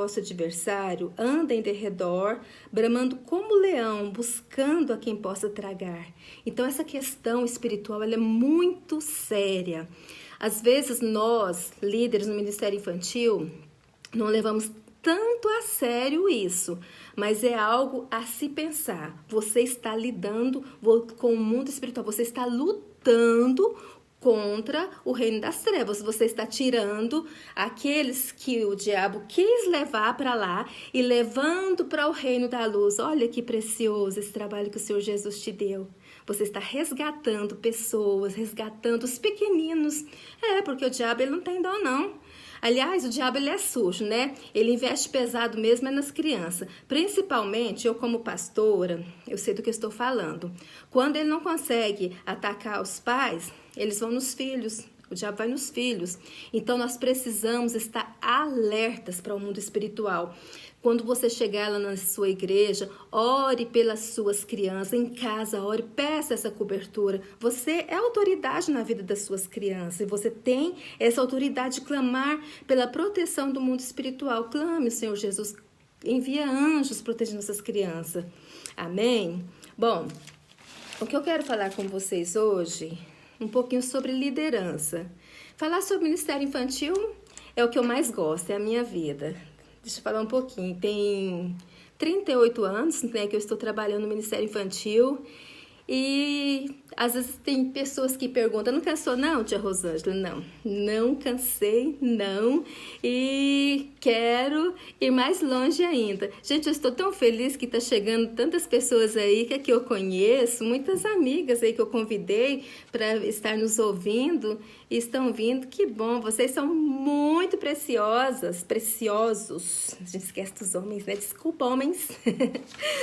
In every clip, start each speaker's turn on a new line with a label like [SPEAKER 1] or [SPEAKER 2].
[SPEAKER 1] Nosso adversário anda em derredor, bramando como leão, buscando a quem possa tragar. Então, essa questão espiritual ela é muito séria. Às vezes, nós, líderes no Ministério Infantil, não levamos tanto a sério isso, mas é algo a se pensar. Você está lidando com o mundo espiritual, você está lutando contra o reino das trevas. Você está tirando aqueles que o diabo quis levar para lá e levando para o reino da luz. Olha que precioso esse trabalho que o Senhor Jesus te deu. Você está resgatando pessoas, resgatando os pequeninos. Porque o diabo ele não tem dó, não. Aliás, o diabo ele é sujo, né? Ele investe pesado mesmo é nas crianças. Principalmente, eu como pastora, eu sei do que eu estou falando. Quando ele não consegue atacar os pais, eles vão nos filhos. O diabo vai nos filhos. Então, nós precisamos estar alertas para o mundo espiritual. Quando você chegar lá na sua igreja, ore pelas suas crianças. Em casa, ore, peça essa cobertura. Você é autoridade na vida das suas crianças. E você tem essa autoridade de clamar pela proteção do mundo espiritual. Clame, Senhor Jesus. Envia anjos protegendo essas crianças. Amém? Bom, o que eu quero falar com vocês hoje, um pouquinho sobre liderança. Falar sobre ministério infantil é o que eu mais gosto, é a minha vida. Deixa eu falar um pouquinho. Tem 38 anos, né, que eu estou trabalhando no Ministério Infantil. E às vezes tem pessoas que perguntam, não cansou não, tia Rosângela? Não cansei, não. E quero ir mais longe ainda. Gente, eu estou tão feliz que está chegando tantas pessoas aí que eu conheço, muitas amigas aí que eu convidei para estar nos ouvindo e estão vindo. Que bom, vocês são muito preciosas, preciosos. A gente esquece dos homens, né? Desculpa, homens.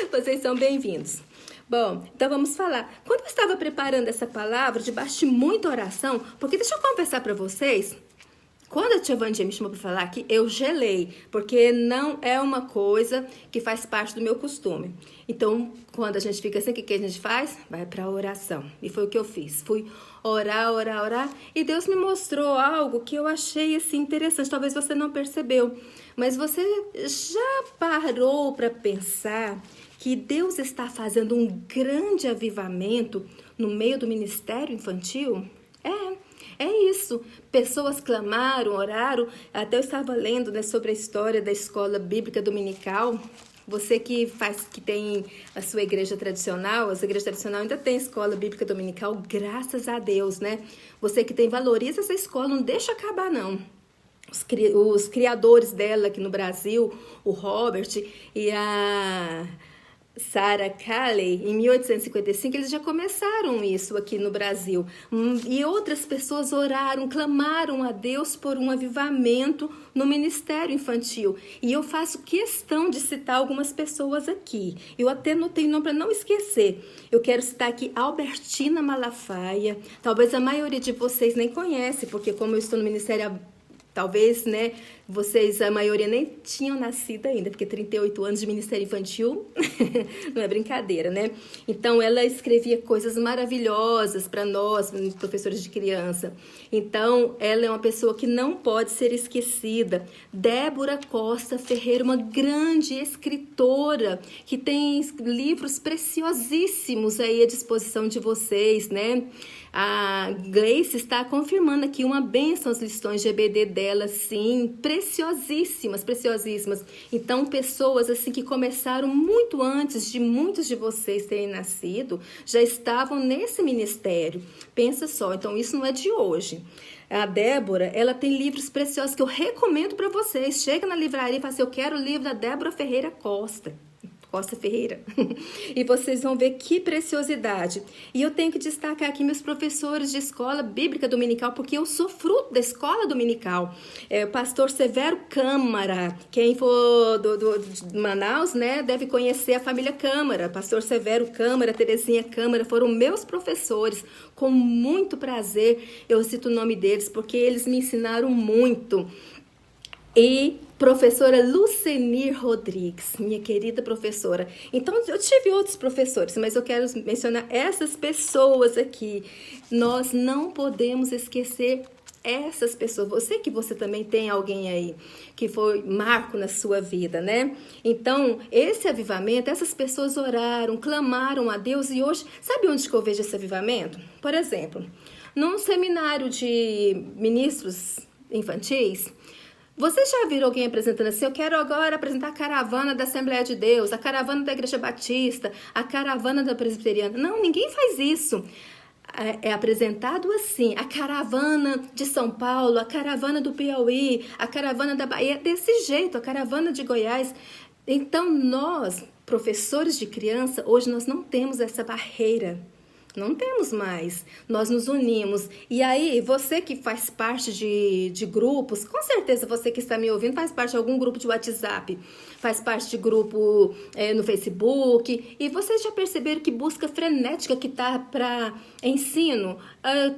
[SPEAKER 1] Vocês são bem-vindos. Bom, então vamos falar. Quando eu estava preparando essa palavra, debaixo de muita oração, porque deixa eu confessar para vocês, quando a tia Vandinha me chamou para falar aqui, eu gelei, porque não é uma coisa que faz parte do meu costume. Então, quando a gente fica assim, o que a gente faz? Vai para a oração. E foi o que eu fiz. Fui orar, e Deus me mostrou algo que eu achei assim interessante. Talvez você não percebeu, mas você já parou para pensar que Deus está fazendo um grande avivamento no meio do ministério infantil? É isso. Pessoas clamaram, oraram. Até eu estava lendo, né, sobre a história da escola bíblica dominical. Você que tem a sua igreja tradicional, as igrejas tradicionais ainda tem escola bíblica dominical, graças a Deus, né? Você que valoriza essa escola, não deixa acabar, não. Os criadores dela aqui no Brasil, o Robert e a Sarah Calley, em 1855, eles já começaram isso aqui no Brasil. E outras pessoas oraram, clamaram a Deus por um avivamento no ministério infantil. E eu faço questão de citar algumas pessoas aqui. Eu até notei nome para não esquecer. Eu quero citar aqui Albertina Malafaia. Talvez a maioria de vocês nem conhece, porque como eu estou no ministério, talvez, né, vocês, a maioria nem tinham nascido ainda, porque 38 anos de Ministério Infantil não é brincadeira, né? Então, ela escrevia coisas maravilhosas para nós, professores de criança. Então, ela é uma pessoa que não pode ser esquecida. Débora Costa Ferreira, uma grande escritora, que tem livros preciosíssimos aí à disposição de vocês, né? A Gleice está confirmando aqui uma bênção as lições de EBD dela, sim, preciosíssimas, preciosíssimas. Então, pessoas assim que começaram muito antes de muitos de vocês terem nascido, já estavam nesse ministério. Pensa só, então isso não é de hoje. A Débora, ela tem livros preciosos que eu recomendo para vocês. Chega na livraria e fala assim, eu quero o livro da Débora Ferreira Costa Ferreira. E vocês vão ver que preciosidade. E eu tenho que destacar aqui meus professores de escola bíblica dominical, porque eu sou fruto da escola dominical. O pastor Severo Câmara, quem for de Manaus, né, deve conhecer a família Câmara. Pastor Severo Câmara, Terezinha Câmara, foram meus professores. Com muito prazer eu cito o nome deles, porque eles me ensinaram muito. E professora Lucenir Rodrigues, minha querida professora. Então, eu tive outros professores, mas eu quero mencionar essas pessoas aqui. Nós não podemos esquecer essas pessoas. Você que você também tem alguém aí que foi marco na sua vida, né? Então, esse avivamento, essas pessoas oraram, clamaram a Deus e hoje, sabe onde que eu vejo esse avivamento? Por exemplo, num seminário de ministros infantis, você já viram alguém apresentando assim, eu quero agora apresentar a caravana da Assembleia de Deus, a caravana da Igreja Batista, a caravana da Presbiteriana. Não, ninguém faz isso. É apresentado assim, a caravana de São Paulo, a caravana do Piauí, a caravana da Bahia, desse jeito, a caravana de Goiás. Então, nós, professores de criança, hoje nós não temos essa barreira. Não temos mais, nós nos unimos. E aí, você que faz parte de grupos, com certeza você que está me ouvindo faz parte de algum grupo de WhatsApp, faz parte de grupo no Facebook, e vocês já perceberam que busca frenética que tá para ensino,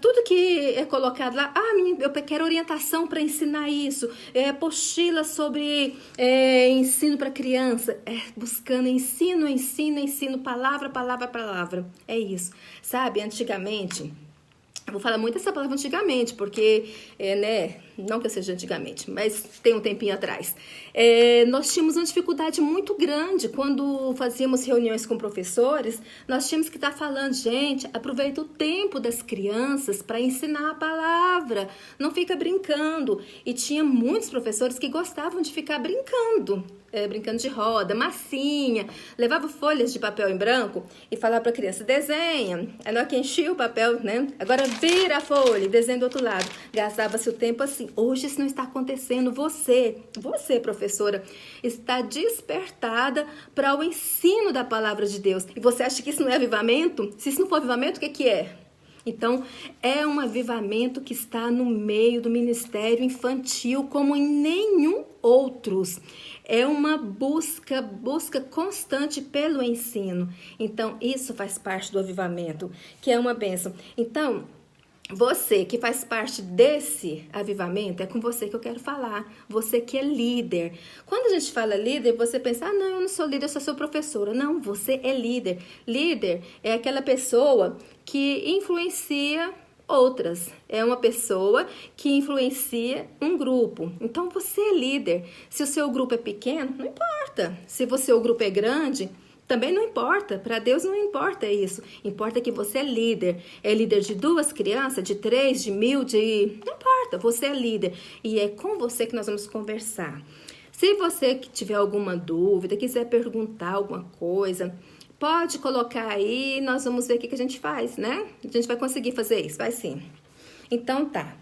[SPEAKER 1] tudo que é colocado lá, eu quero orientação para ensinar isso, apostila sobre ensino para criança, buscando ensino, palavra, é isso. Sabe, antigamente, eu vou falar muito essa palavra antigamente, porque, não que eu seja antigamente, mas tem um tempinho atrás. Nós tínhamos uma dificuldade muito grande quando fazíamos reuniões com professores, nós tínhamos que estar falando, gente, aproveita o tempo das crianças para ensinar a palavra, não fica brincando. E tinha muitos professores que gostavam de ficar brincando de roda, massinha, levava folhas de papel em branco e falava para a criança, desenha. Aí na hora que enchia o papel, agora vira a folha e desenha do outro lado. Gastava-se o tempo assim. Hoje isso não está acontecendo. Você, professora, está despertada para o ensino da palavra de Deus. E você acha que isso não é avivamento? Se isso não for avivamento, o que é? Então, é um avivamento que está no meio do ministério infantil como em nenhum outros. É uma busca constante pelo ensino. Então, isso faz parte do avivamento, que é uma bênção. Então, você que faz parte desse avivamento, é com você que eu quero falar. Você que é líder. Quando a gente fala líder, você pensa, não, eu não sou líder, eu sou professora. Não, você é líder. Líder é aquela pessoa que influencia outras. É uma pessoa que influencia um grupo. Então, você é líder. Se o seu grupo é pequeno, não importa. Se o seu grupo é grande, também não importa. Para Deus não importa isso. Importa que você é líder. É líder de 2 crianças, de 3, de 1000, não importa. Você é líder. E é com você que nós vamos conversar. Se você tiver alguma dúvida, quiser perguntar alguma coisa, pode colocar aí, nós vamos ver o que a gente faz, né? A gente vai conseguir fazer isso, vai sim. Então tá.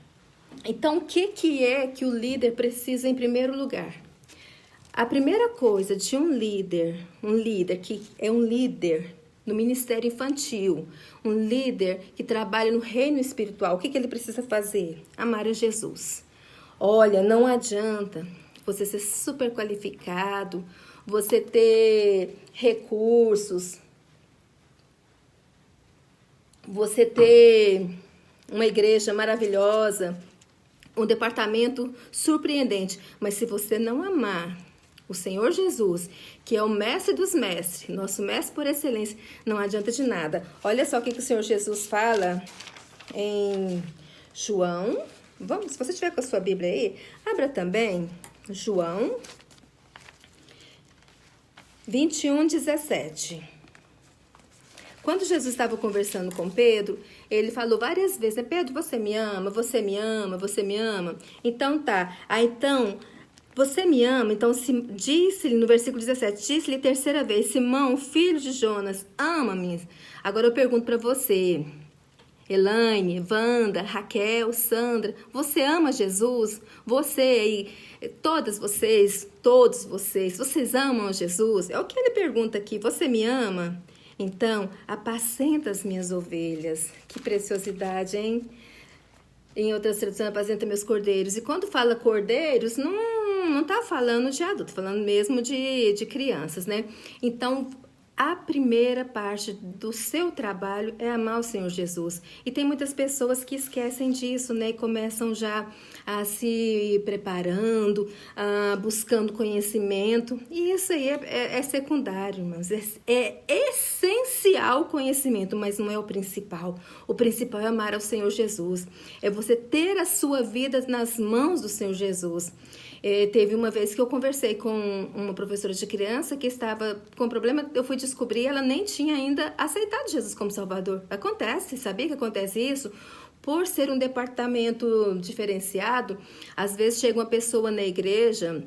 [SPEAKER 1] Então o que é que o líder precisa em primeiro lugar? A primeira coisa de um líder que é um líder no ministério infantil, um líder que trabalha no reino espiritual, o que ele precisa fazer? Amar a Jesus. Olha, não adianta você ser super qualificado, você ter recursos, você ter uma igreja maravilhosa, um departamento surpreendente. Mas se você não amar o Senhor Jesus, que é o mestre dos mestres, nosso mestre por excelência, não adianta de nada. Olha só o que o Senhor Jesus fala em João. Vamos, se você tiver com a sua Bíblia aí, abra também João 21:17. Quando Jesus estava conversando com Pedro, ele falou várias vezes, Pedro, você me ama, você me ama, você me ama. Então tá, então, você me ama, então disse-lhe no versículo 17, disse-lhe terceira vez, Simão, filho de Jonas, ama-me. Agora eu pergunto para você, Elaine, Wanda, Raquel, Sandra, você ama Jesus? Você aí, todos vocês amam Jesus? É o que ele pergunta aqui, você me ama? Então, apacenta as minhas ovelhas. Que preciosidade, hein? Em outras traduções, apacenta meus cordeiros. E quando fala cordeiros, não tá falando de adulto, falando mesmo de crianças, né? Então, a primeira parte do seu trabalho é amar o Senhor Jesus. E tem muitas pessoas que esquecem disso, né? E começam já a se preparando, buscando conhecimento. E isso aí é secundário, irmãos. É essencial o conhecimento, mas não é o principal. O principal é amar ao Senhor Jesus. É você ter a sua vida nas mãos do Senhor Jesus. Teve uma vez que eu conversei com uma professora de criança que estava com problema, eu fui descobrir, ela nem tinha ainda aceitado Jesus como Salvador. Acontece, sabia que acontece isso? Por ser um departamento diferenciado, às vezes chega uma pessoa na igreja,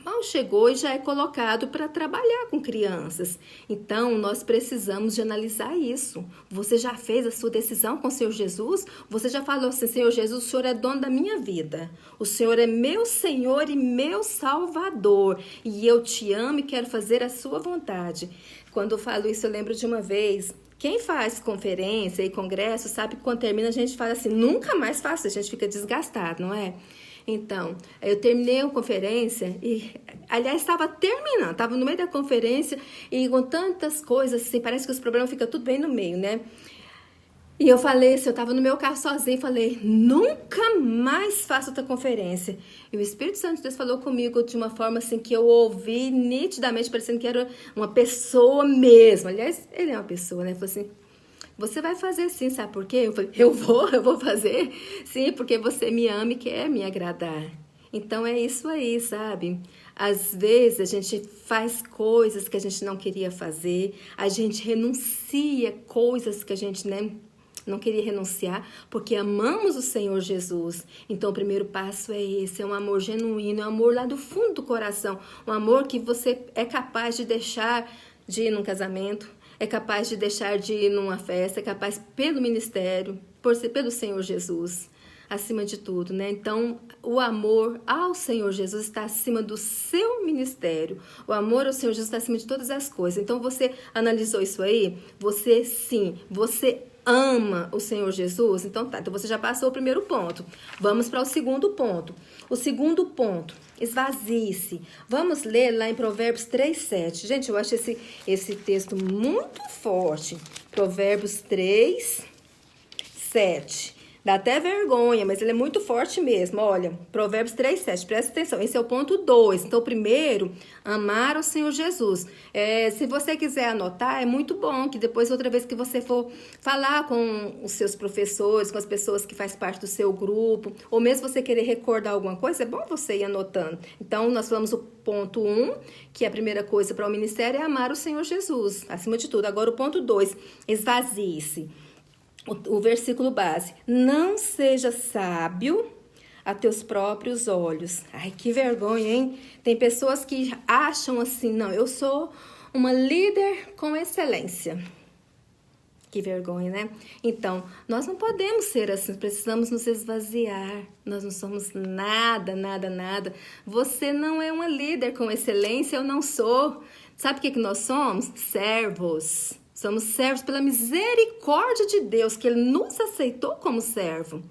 [SPEAKER 1] mal chegou e já é colocado para trabalhar com crianças. Então, nós precisamos de analisar isso. Você já fez a sua decisão com o Senhor Jesus? Você já falou assim, Senhor Jesus, o Senhor é dono da minha vida. O Senhor é meu Senhor e meu Salvador. E eu te amo e quero fazer a sua vontade. Quando eu falo isso, eu lembro de uma vez... Quem faz conferência e congresso sabe que quando termina a gente fala assim, nunca mais faço, a gente fica desgastado, não é? Então, eu terminei a conferência e, aliás, estava terminando, estava no meio da conferência e com tantas coisas, assim, parece que os problemas ficam tudo bem no meio, né? E eu falei assim, eu estava no meu carro sozinha e falei, nunca mais faço outra conferência. E o Espírito Santo de Deus falou comigo de uma forma assim que eu ouvi nitidamente, parecendo que era uma pessoa mesmo. Aliás, ele é uma pessoa, né? Ele falou assim, você vai fazer sim, sabe por quê? Eu falei, eu vou fazer? Sim, porque você me ama e quer me agradar. Então é isso aí, sabe? Às vezes a gente faz coisas que a gente não queria fazer, a gente renuncia coisas que a gente, né, não queria renunciar, porque amamos o Senhor Jesus. Então o primeiro passo é esse, é um amor genuíno, é um amor lá do fundo do coração, um amor que você é capaz de deixar de ir num casamento, é capaz de deixar de ir numa festa, é capaz pelo ministério, pelo Senhor Jesus, acima de tudo, né? Então, o amor ao Senhor Jesus está acima do seu ministério. O amor ao Senhor Jesus está acima de todas as coisas. Então, você analisou isso aí? Você ama o Senhor Jesus? Então tá, então você já passou o primeiro ponto. Vamos para o segundo ponto. O segundo ponto, esvazie-se. Vamos ler lá em Provérbios 3:7. Gente, eu acho esse texto muito forte. Provérbios 3:7. Dá até vergonha, mas ele é muito forte mesmo. Olha, Provérbios 3:7, presta atenção. Esse é o ponto 2. Então, primeiro, amar o Senhor Jesus. Se você quiser anotar, é muito bom que depois, outra vez que você for falar com os seus professores, com as pessoas que fazem parte do seu grupo, ou mesmo você querer recordar alguma coisa, é bom você ir anotando. Então, nós falamos o ponto 1, que a primeira coisa para o ministério é amar o Senhor Jesus, acima de tudo. Agora, o ponto 2, esvazie-se. O versículo base, não seja sábio a teus próprios olhos. Ai, que vergonha, hein? Tem pessoas que acham assim, não, eu sou uma líder com excelência. Que vergonha, né? Então, nós não podemos ser assim, precisamos nos esvaziar. Nós não somos nada, nada, nada. Você não é uma líder com excelência, eu não sou. Sabe o que nós somos? Servos. Somos servos pela misericórdia de Deus, que Ele nos aceitou como servo.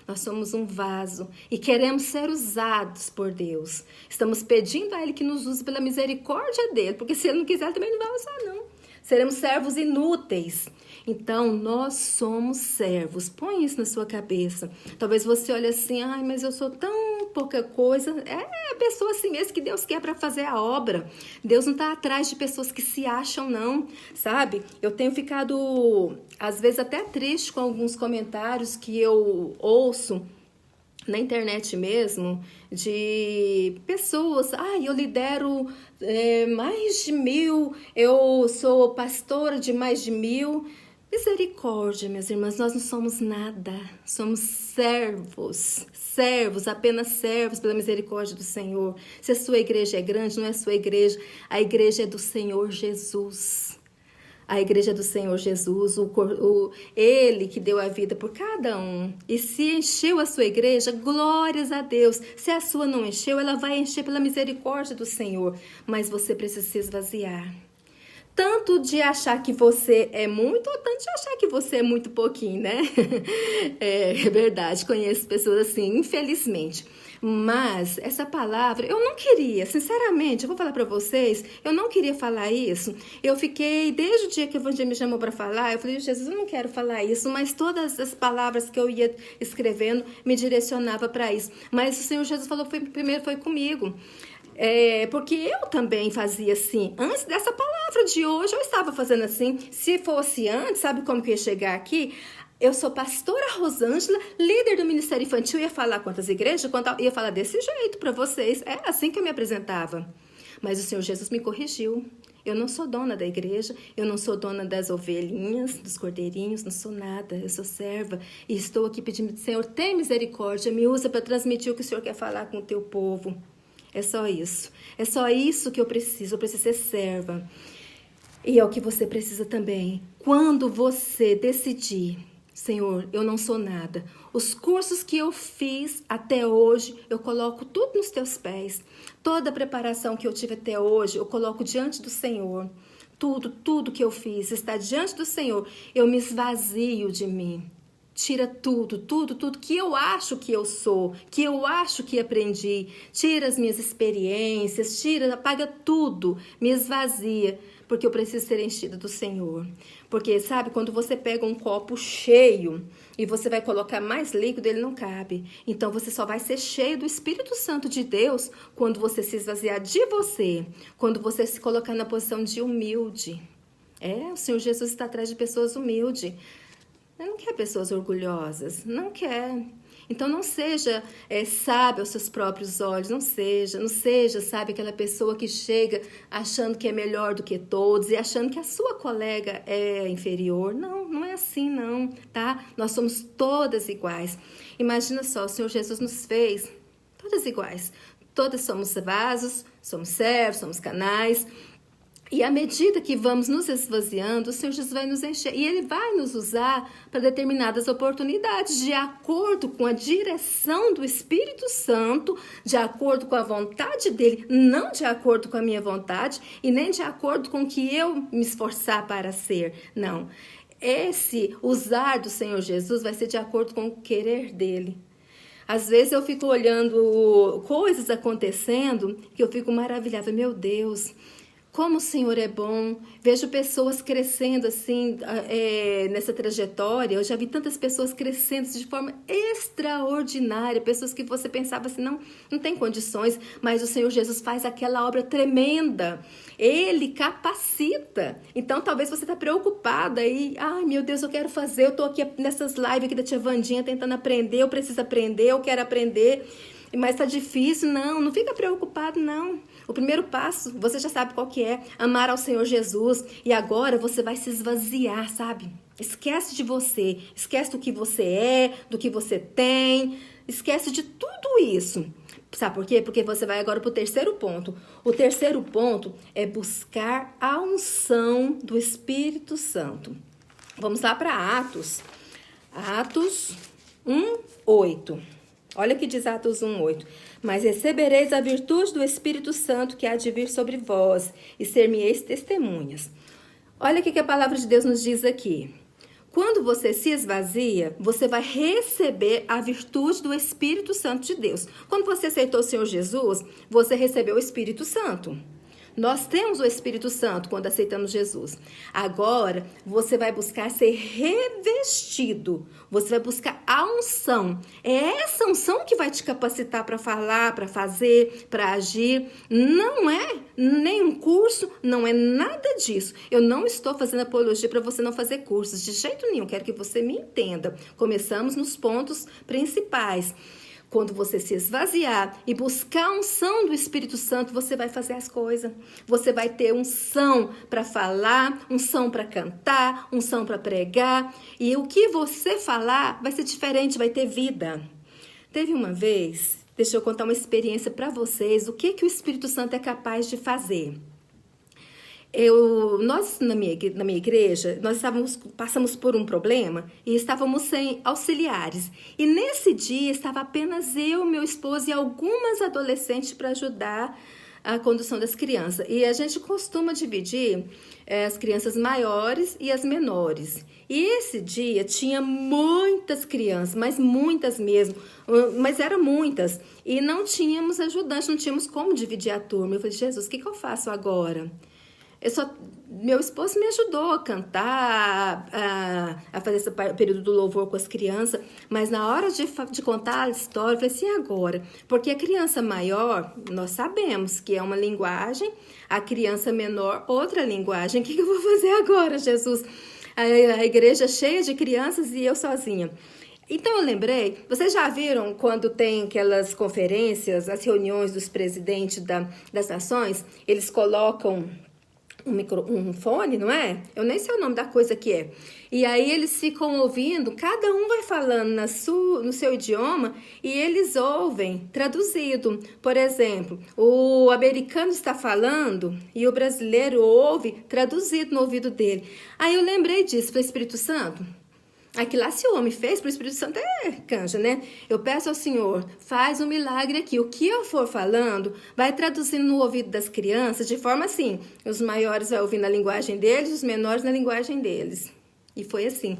[SPEAKER 1] Nós somos um vaso e queremos ser usados por Deus. Estamos pedindo a Ele que nos use pela misericórdia dEle, porque se Ele não quiser, Ele também não vai usar, não. Seremos servos inúteis. Então, nós somos servos. Põe isso na sua cabeça. Talvez você olhe assim, ai, mas eu sou tão pouca coisa. É a pessoa assim mesmo que Deus quer para fazer a obra. Deus não está atrás de pessoas que se acham, não, sabe? Eu tenho ficado, às vezes, até triste com alguns comentários que eu ouço na internet mesmo, de pessoas, eu lidero mais de 1000, eu sou pastora de mais de 1000. Misericórdia, minhas irmãs, nós não somos nada, somos servos, apenas servos pela misericórdia do Senhor. Se a sua igreja é grande, não é a sua igreja, a igreja é do Senhor Jesus. A igreja do Senhor Jesus, Ele que deu a vida por cada um. E se encheu a sua igreja, glórias a Deus. Se a sua não encheu, ela vai encher pela misericórdia do Senhor. Mas você precisa se esvaziar. Tanto de achar que você é muito, ou tanto de achar que você é muito pouquinho, né? É verdade, conheço pessoas assim, infelizmente. Mas essa palavra, eu não queria, sinceramente, eu vou falar para vocês, eu não queria falar isso. Eu fiquei, desde o dia que o Evangelho me chamou para falar, eu falei, Jesus, eu não quero falar isso, mas todas as palavras que eu ia escrevendo me direcionava para isso. Mas o Senhor Jesus falou, primeiro foi comigo. Porque eu também fazia assim. Antes dessa palavra de hoje, eu estava fazendo assim. Se fosse antes, sabe como que eu ia chegar aqui? Eu sou pastora Rosângela, líder do Ministério Infantil, ia falar quantas igrejas, ia falar desse jeito para vocês. É assim que eu me apresentava. Mas o Senhor Jesus me corrigiu. Eu não sou dona da igreja, eu não sou dona das ovelhinhas, dos cordeirinhos, não sou nada. Eu sou serva e estou aqui pedindo, Senhor, tem misericórdia, me usa para transmitir o que o Senhor quer falar com o teu povo. É só isso. É só isso que eu preciso ser serva. E é o que você precisa também. Quando você decidir, Senhor, eu não sou nada. Os cursos que eu fiz até hoje, eu coloco tudo nos teus pés. Toda a preparação que eu tive até hoje, eu coloco diante do Senhor. Tudo que eu fiz está diante do Senhor. Eu me esvazio de mim. Tira tudo que eu acho que eu sou, que eu acho que aprendi. Tira as minhas experiências, apaga tudo, me esvazia. Porque eu preciso ser enchida do Senhor. Porque, sabe, quando você pega um copo cheio e você vai colocar mais líquido, ele não cabe. Então, você só vai ser cheio do Espírito Santo de Deus quando você se esvaziar de você. Quando você se colocar na posição de humilde. O Senhor Jesus está atrás de pessoas humildes. Ele não quer pessoas orgulhosas. Não quer. Então, não seja sábio aos seus próprios olhos, não seja, sabe, aquela pessoa que chega achando que é melhor do que todos e achando que a sua colega é inferior. Não, não é assim não, tá? Nós somos todas iguais. Imagina só, o Senhor Jesus nos fez todas iguais. Todas somos vasos, somos servos, somos canais. E à medida que vamos nos esvaziando, o Senhor Jesus vai nos encher. E Ele vai nos usar para determinadas oportunidades, de acordo com a direção do Espírito Santo, de acordo com a vontade dEle, não de acordo com a minha vontade e nem de acordo com o que eu me esforçar para ser. Não. Esse usar do Senhor Jesus vai ser de acordo com o querer dEle. Às vezes eu fico olhando coisas acontecendo que eu fico maravilhada. Meu Deus, como o Senhor é bom. Vejo pessoas crescendo assim, nessa trajetória. Eu já vi tantas pessoas crescendo de forma extraordinária. Pessoas que você pensava assim, não tem condições. Mas o Senhor Jesus faz aquela obra tremenda. Ele capacita. Então, talvez você está preocupada aí. Ai, meu Deus, eu quero fazer. Eu estou aqui nessas lives aqui da tia Vandinha tentando aprender. Eu preciso aprender, eu quero aprender. Mas está difícil. Não fica preocupado, não. O primeiro passo, você já sabe qual que é. Amar ao Senhor Jesus. E agora você vai se esvaziar, sabe? Esquece de você. Esquece do que você é, do que você tem. Esquece de tudo isso. Sabe por quê? Porque você vai agora para o terceiro ponto. O terceiro ponto é buscar a unção do Espírito Santo. Vamos lá para Atos. Atos 1:8. Olha o que diz Atos 1:8. Mas recebereis a virtude do Espírito Santo que há de vir sobre vós, e ser-me-eis testemunhas. Olha o que a palavra de Deus nos diz aqui. Quando você se esvazia, você vai receber a virtude do Espírito Santo de Deus. Quando você aceitou o Senhor Jesus, você recebeu o Espírito Santo. Nós temos o Espírito Santo quando aceitamos Jesus. Agora, você vai buscar ser revestido. Você vai buscar a unção. É essa unção que vai te capacitar para falar, para fazer, para agir. Não é nenhum curso, não é nada disso. Eu não estou fazendo apologia para você não fazer cursos. De jeito nenhum, quero que você me entenda. Começamos nos pontos principais. Quando você se esvaziar e buscar a unção do Espírito Santo, você vai fazer as coisas. Você vai ter unção para falar, unção para cantar, unção para pregar. E o que você falar vai ser diferente, vai ter vida. Teve uma vez, deixa eu contar uma experiência para vocês, o que o Espírito Santo é capaz de fazer. Nós, na minha igreja, passamos por um problema e estávamos sem auxiliares. E nesse dia estava apenas eu, meu esposo e algumas adolescentes para ajudar a condução das crianças. E a gente costuma dividir as crianças maiores e as menores. E esse dia tinha muitas crianças, mas muitas mesmo, mas eram muitas. E não tínhamos ajudante, não tínhamos como dividir a turma. Eu falei, Jesus, o que eu faço agora? Meu esposo me ajudou a cantar, a fazer esse período do louvor com as crianças, mas na hora de contar a história, eu falei assim, agora? Porque a criança maior, nós sabemos que é uma linguagem, a criança menor, outra linguagem. O que eu vou fazer agora, Jesus? A igreja cheia de crianças e eu sozinha. Então eu lembrei, vocês já viram quando tem aquelas conferências, as reuniões dos presidentes das nações, eles colocam um fone, não é? Eu nem sei o nome da coisa que é. E aí eles ficam ouvindo, cada um vai falando no seu idioma e eles ouvem traduzido. Por exemplo, o americano está falando e o brasileiro ouve traduzido no ouvido dele. Aí eu lembrei disso, falei, Espírito Santo, aqui lá se o homem fez, para o Espírito Santo é canja, né? Eu peço ao Senhor, faz um milagre aqui. O que eu for falando, vai traduzindo no ouvido das crianças, de forma assim, os maiores vão ouvir na linguagem deles, os menores na linguagem deles. E foi assim.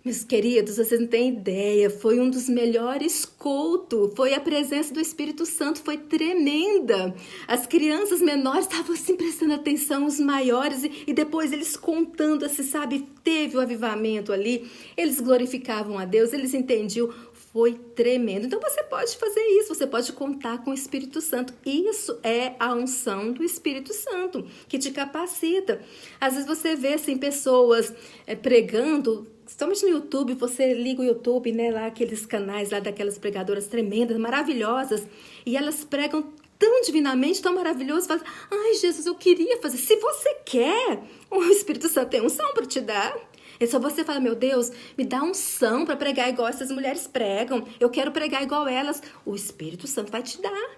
[SPEAKER 1] Meus queridos, vocês não têm ideia, foi um dos melhores cultos, foi a presença do Espírito Santo, foi tremenda. As crianças menores estavam assim prestando atenção, os maiores, e depois eles contando, assim, sabe, teve o avivamento ali, eles glorificavam a Deus, eles entendiam, foi tremendo. Então você pode fazer isso, você pode contar com o Espírito Santo. Isso é a unção do Espírito Santo, que te capacita. Às vezes você vê assim, pessoas pregando, principalmente no YouTube, você liga o YouTube, né, lá aqueles canais lá daquelas pregadoras tremendas, maravilhosas, e elas pregam tão divinamente, tão maravilhoso, fala, ai Jesus, eu queria fazer. Se você quer, o Espírito Santo tem unção para te dar. É só você falar, meu Deus, me dá unção para pregar igual essas mulheres pregam, eu quero pregar igual elas. O Espírito Santo vai te dar.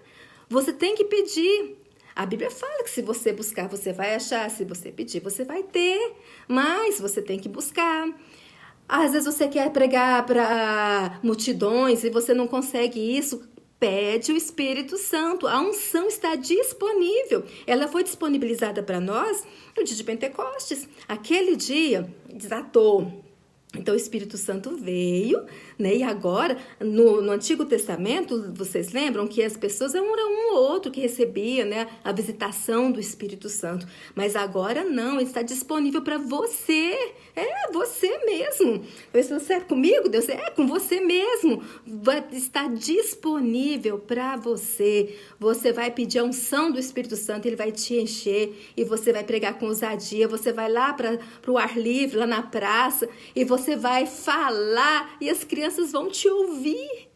[SPEAKER 1] Você tem que pedir. A Bíblia fala que se você buscar, você vai achar. Se você pedir, você vai ter. Mas você tem que buscar. Às vezes você quer pregar para multidões e você não consegue isso. Pede o Espírito Santo. A unção está disponível. Ela foi disponibilizada para nós no dia de Pentecostes. Aquele dia desatou. Então o Espírito Santo veio, né? E agora, no Antigo Testamento, vocês lembram que as pessoas eram um ou outro que recebia, né, a visitação do Espírito Santo. Mas agora não, ele está disponível para você. É, você mesmo. Você é comigo, Deus? É, com você mesmo. Vai estar disponível para você. Você vai pedir a unção do Espírito Santo, ele vai te encher e você vai pregar com ousadia. Você vai lá para o ar livre, lá na praça, e você vai falar e as crianças vão te ouvir.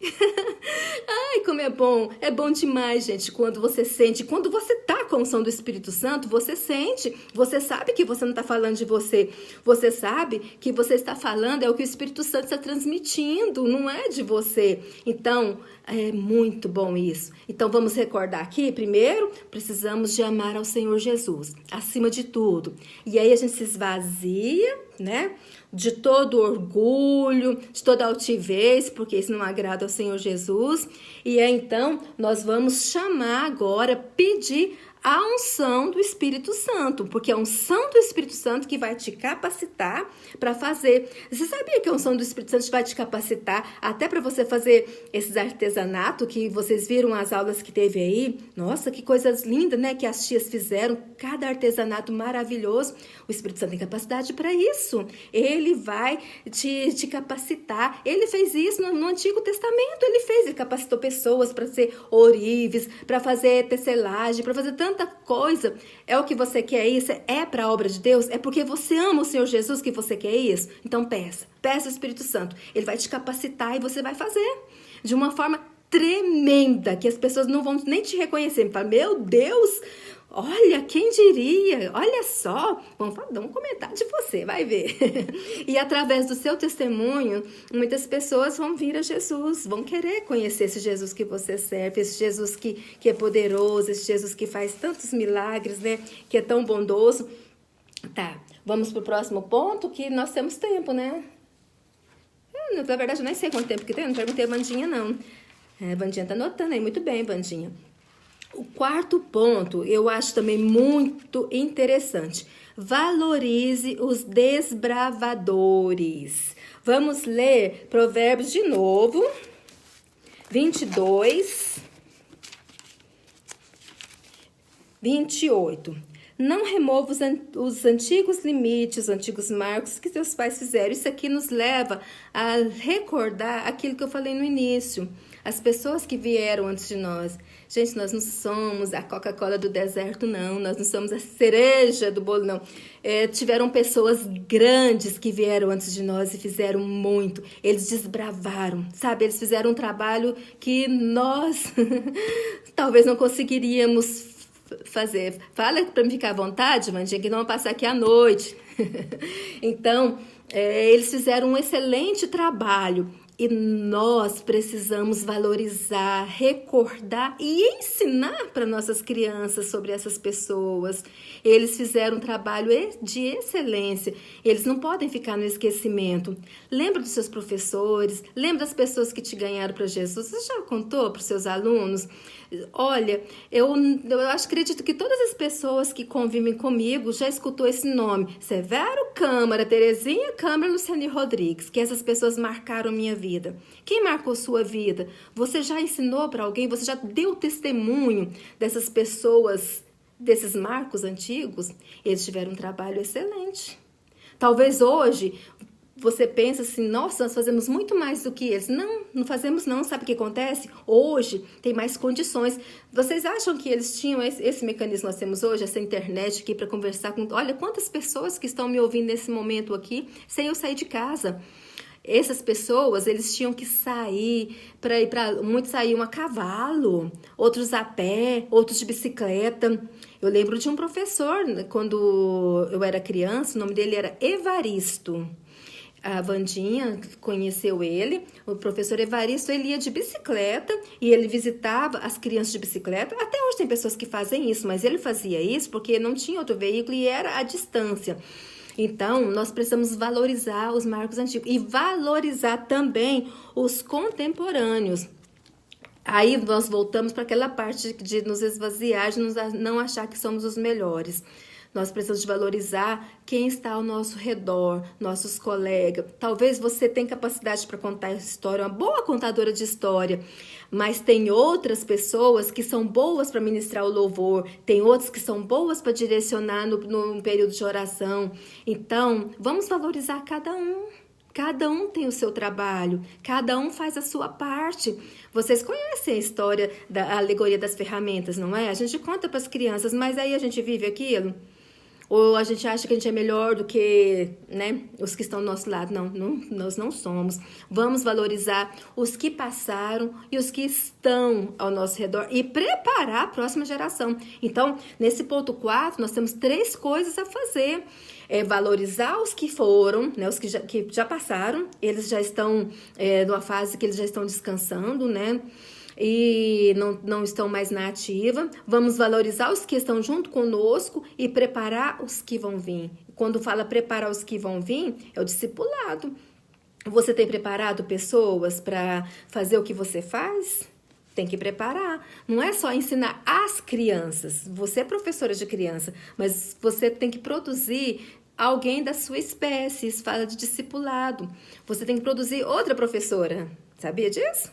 [SPEAKER 1] Ai, como é bom. É bom demais, gente, quando você sente. Quando você tá com a unção do Espírito Santo, você sente. Você sabe que você não está falando de você. Você sabe que você está falando é o que o Espírito Santo está transmitindo, não é de você. Então, é muito bom isso. Então, vamos recordar aqui, primeiro, precisamos de amar ao Senhor Jesus, acima de tudo. E aí a gente se esvazia, né, de todo orgulho, de toda altivez, porque isso não agrada ao Senhor Jesus. E aí, então, nós vamos chamar agora, pedir a unção do Espírito Santo, porque é a unção do Espírito Santo que vai te capacitar para fazer. Você sabia que a unção do Espírito Santo vai te capacitar até para você fazer esses artesanatos que vocês viram as aulas que teve aí? Nossa, que coisas lindas, né, que as tias fizeram, cada artesanato maravilhoso. O Espírito Santo tem capacidade para isso. Ele vai te capacitar. Ele fez isso no Antigo Testamento, ele capacitou pessoas para ser ourives, para fazer tecelagem, para fazer tanta coisa. É o que você quer isso? É para a obra de Deus? É porque você ama o Senhor Jesus que você quer isso? Então peça o Espírito Santo. Ele vai te capacitar e você vai fazer de uma forma tremenda, que as pessoas não vão nem te reconhecer. Fala, meu Deus, olha, quem diria? Olha só, vamos comentar de você, vai ver. E através do seu testemunho, muitas pessoas vão vir a Jesus, vão querer conhecer esse Jesus que você serve, esse Jesus que é poderoso, esse Jesus que faz tantos milagres, né? Que é tão bondoso. Tá, vamos pro próximo ponto, que nós temos tempo, né? Na verdade, eu nem sei quanto tempo que tem, não perguntei a Vandinha, não. A Vandinha tá anotando aí, muito bem, Vandinha. O quarto ponto, eu acho também muito interessante. Valorize os desbravadores. Vamos ler Provérbios de novo, 22, 28. Não remova os antigos limites, os antigos marcos que seus pais fizeram. Isso aqui nos leva a recordar aquilo que eu falei no início. As pessoas que vieram antes de nós. Gente, nós não somos a Coca-Cola do deserto, não. Nós não somos a cereja do bolo, não. Tiveram pessoas grandes que vieram antes de nós e fizeram muito. Eles desbravaram, sabe? Eles fizeram um trabalho que nós talvez não conseguiríamos fazer. Fala para me ficar à vontade, Vandinha, que não vamos passar aqui à noite. Então, eles fizeram um excelente trabalho. E nós precisamos valorizar, recordar e ensinar para nossas crianças sobre essas pessoas. Eles fizeram um trabalho de excelência. Eles não podem ficar no esquecimento. Lembra dos seus professores? Lembra das pessoas que te ganharam para Jesus? Você já contou para os seus alunos? Olha, eu acredito que todas as pessoas que convivem comigo já escutou esse nome. Severo Câmara, Terezinha Câmara, Luciane Rodrigues, que essas pessoas marcaram minha vida. Quem marcou sua vida? Você já ensinou para alguém? Você já deu testemunho dessas pessoas, desses marcos antigos? Eles tiveram um trabalho excelente. Talvez hoje você pensa assim, nossa, nós fazemos muito mais do que eles. Não, não fazemos não. Sabe o que acontece? Hoje tem mais condições. Vocês acham que eles tinham esse mecanismo que nós temos hoje, essa internet aqui para conversar com... Olha, quantas pessoas que estão me ouvindo nesse momento aqui, sem eu sair de casa. Essas pessoas, eles tinham que sair para ir para... Muitos saíam a cavalo, outros a pé, outros de bicicleta. Eu lembro de um professor, quando eu era criança, o nome dele era Evaristo. A Vandinha conheceu ele, o professor Evaristo, ele ia de bicicleta e ele visitava as crianças de bicicleta. Até hoje tem pessoas que fazem isso, mas ele fazia isso porque não tinha outro veículo e era à distância. Então, nós precisamos valorizar os marcos antigos e valorizar também os contemporâneos. Aí nós voltamos para aquela parte de nos esvaziar, de não achar que somos os melhores. Nós precisamos de valorizar quem está ao nosso redor, nossos colegas. Talvez você tenha capacidade para contar história, uma boa contadora de história, mas tem outras pessoas que são boas para ministrar o louvor, tem outras que são boas para direcionar no período de oração. Então, vamos valorizar cada um. Cada um tem o seu trabalho, cada um faz a sua parte. Vocês conhecem a história da alegoria das ferramentas, não é? A gente conta para as crianças, mas aí a gente vive aquilo. Ou a gente acha que a gente é melhor do que, né, os que estão do nosso lado. Não, nós não somos. Vamos valorizar os que passaram e os que estão ao nosso redor e preparar a próxima geração. Então, nesse ponto 4, nós temos 3 coisas a fazer. Valorizar os que foram, né, os que já passaram, eles já estão numa fase que eles já estão descansando, né? E não estão mais na ativa. Vamos valorizar os que estão junto conosco e preparar os que vão vir. Quando fala preparar os que vão vir, é o discipulado. Você tem preparado pessoas para fazer o que você faz? Tem que preparar. Não é só ensinar as crianças. Você é professora de criança, mas você tem que produzir alguém da sua espécie. Isso fala de discipulado. Você tem que produzir outra professora. Sabia disso?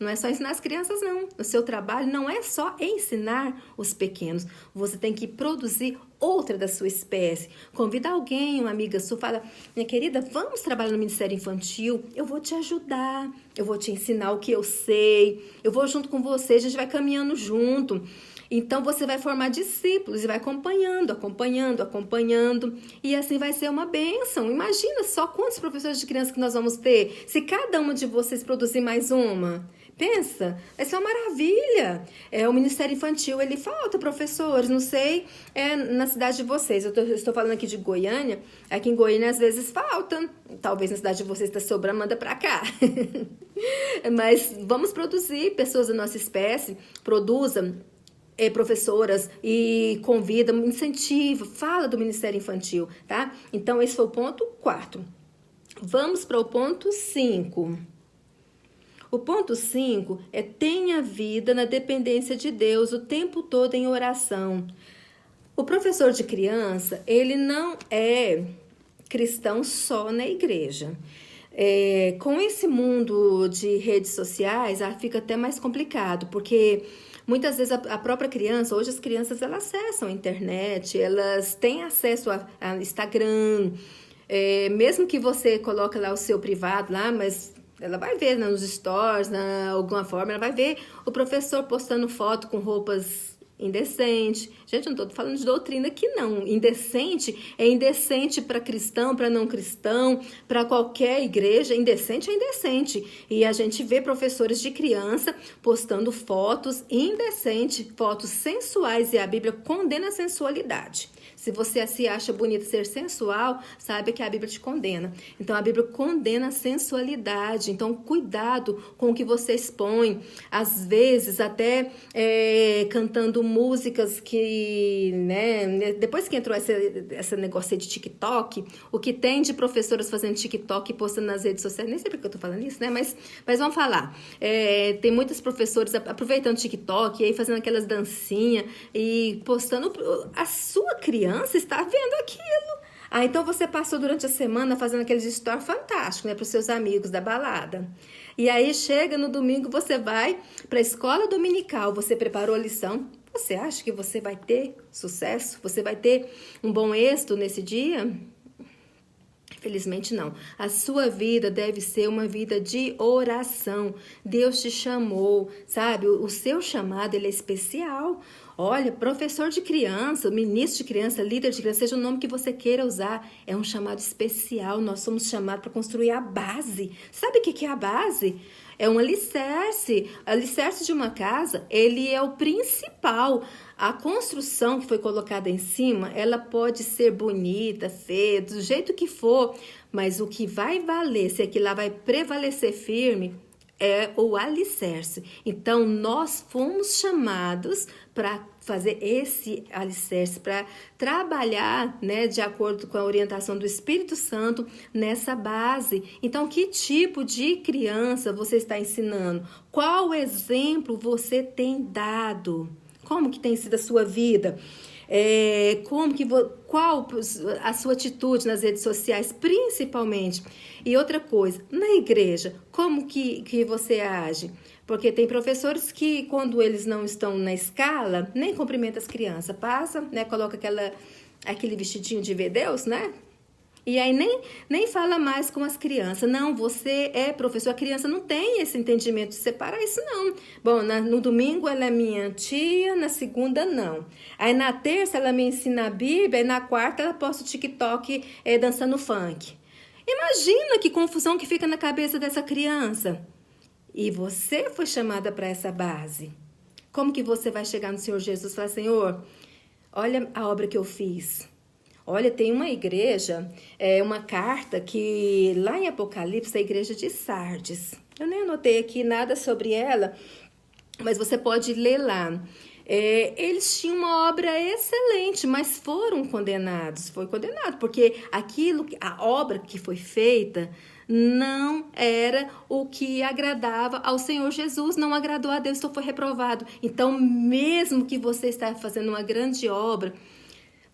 [SPEAKER 1] Não é só ensinar as crianças, não. O seu trabalho não é só ensinar os pequenos. Você tem que produzir outra da sua espécie. Convida alguém, uma amiga sua, fala, minha querida, vamos trabalhar no Ministério Infantil? Eu vou te ajudar, eu vou te ensinar o que eu sei, eu vou junto com você, a gente vai caminhando junto. Então, você vai formar discípulos e vai acompanhando, e assim vai ser uma bênção. Imagina só quantos professores de criança que nós vamos ter, se cada uma de vocês produzir mais uma. Pensa, vai ser uma maravilha. O Ministério Infantil, ele falta professores, não sei, na cidade de vocês. Eu estou falando aqui de Goiânia, aqui em Goiânia às vezes falta, talvez na cidade de vocês está sobrando, manda para cá. Mas vamos produzir pessoas da nossa espécie, produza professoras e convida, incentiva, fala do Ministério Infantil, tá? Então, esse foi o ponto 4. Vamos para o ponto 5. O ponto 5 é tenha vida na dependência de Deus o tempo todo em oração. O professor de criança, ele não é cristão só na igreja. Com esse mundo de redes sociais, fica até mais complicado, porque muitas vezes a própria criança, hoje as crianças elas acessam a internet, elas têm acesso a Instagram, mesmo que você coloque lá o seu privado lá, mas ela vai ver nos stories, alguma forma, ela vai ver o professor postando foto com roupas indecente. Gente, eu não estou falando de doutrina aqui, não. Indecente é indecente para cristão, para não cristão, para qualquer igreja. Indecente é indecente. E a gente vê professores de criança postando fotos indecentes, fotos sensuais, e a Bíblia condena a sensualidade. Se você se acha bonito ser sensual, saiba que a Bíblia te condena. Então, a Bíblia condena a sensualidade. Então, cuidado com o que você expõe. Às vezes, até cantando músicas que, né, depois que entrou esse negócio de TikTok, o que tem de professoras fazendo TikTok e postando nas redes sociais, nem sei porque eu tô falando isso, né, mas vamos falar. Tem muitos professores aproveitando TikTok e aí fazendo aquelas dancinhas e postando. A sua criança está vendo aquilo. Então você passou durante a semana fazendo aqueles stories fantásticos, né, para os seus amigos da balada. E aí chega no domingo, você vai para a escola dominical, você preparou a lição. Você acha que você vai ter sucesso? Você vai ter um bom êxito nesse dia? Infelizmente não. A sua vida deve ser uma vida de oração. Deus te chamou, sabe? O seu chamado, ele é especial. Olha, professor de criança, ministro de criança, líder de criança, seja o nome que você queira usar, é um chamado especial. Nós somos chamados para construir a base. Sabe o que é a base? É um alicerce. O alicerce de uma casa, ele é o principal. A construção que foi colocada em cima, ela pode ser bonita, feia, do jeito que for, mas o que vai valer, se aquilo lá vai prevalecer firme, é o alicerce. Então, nós fomos chamados para fazer esse alicerce, para trabalhar, né, de acordo com a orientação do Espírito Santo nessa base. Então, que tipo de criança você está ensinando? Qual exemplo você tem dado? Como que tem sido a sua vida? Qual a sua atitude nas redes sociais, principalmente? E outra coisa, na igreja, como que você age? Porque tem professores que, quando eles não estão na escala, nem cumprimentam as crianças. Passa, né, coloca aquele vestidinho de ver Deus, né? E aí nem fala mais com as crianças. Não, você é professor. A criança não tem esse entendimento de separar isso, não. Bom, no domingo ela é minha tia, na segunda não. Aí na terça ela me ensina a Bíblia, e na quarta ela posta o TikTok dançando funk. Imagina que confusão que fica na cabeça dessa criança. E você foi chamada para essa base. Como que você vai chegar no Senhor Jesus e falar, Senhor, olha a obra que eu fiz. Olha, tem uma igreja, uma carta que lá em Apocalipse, a igreja de Sardes. Eu nem anotei aqui nada sobre ela, mas você pode ler lá. Eles tinham uma obra excelente, mas foram condenados. Foi condenado, porque a obra que foi feita não era o que agradava ao Senhor Jesus, não agradou a Deus, então foi reprovado. Então, mesmo que você está fazendo uma grande obra,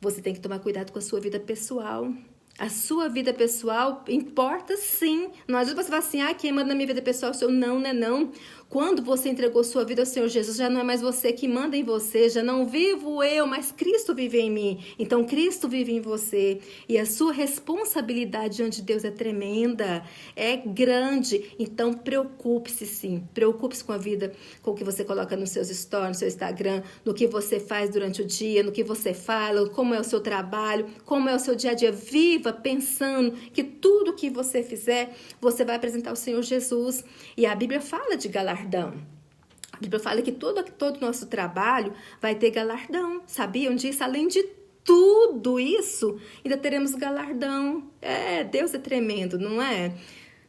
[SPEAKER 1] você tem que tomar cuidado com a sua vida pessoal. A sua vida pessoal importa sim. Não adianta você falar assim, quem manda na minha vida pessoal sou eu. Não, né? Não. Quando você entregou sua vida ao Senhor Jesus, já não é mais você que manda em você, já não vivo eu, mas Cristo vive em mim. Então, Cristo vive em você. E a sua responsabilidade diante de Deus é tremenda, é grande. Então, preocupe-se sim. Preocupe-se com a vida, com o que você coloca nos seus stories, no seu Instagram, no que você faz durante o dia, no que você fala, como é o seu trabalho, como é o seu dia a dia. Viva pensando que tudo que você fizer, você vai apresentar ao Senhor Jesus. E a Bíblia fala de galardão. A Bíblia fala que todo o nosso trabalho vai ter galardão. Sabiam disso? Além de tudo isso, ainda teremos galardão. Deus é tremendo, não é?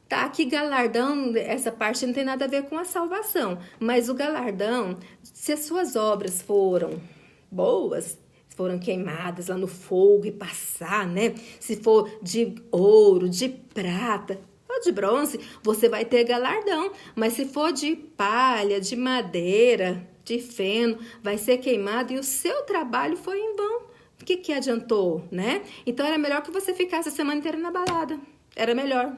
[SPEAKER 1] Tá, aqui galardão, essa parte não tem nada a ver com a salvação. Mas o galardão, se as suas obras foram boas, foram queimadas lá no fogo e passar, né? Se for de ouro, de prata, de bronze, você vai ter galardão. Mas se for de palha, de madeira, de feno, vai ser queimado e o seu trabalho foi em vão. O que adiantou, né? Então era melhor que você ficasse a semana inteira na balada. Era melhor.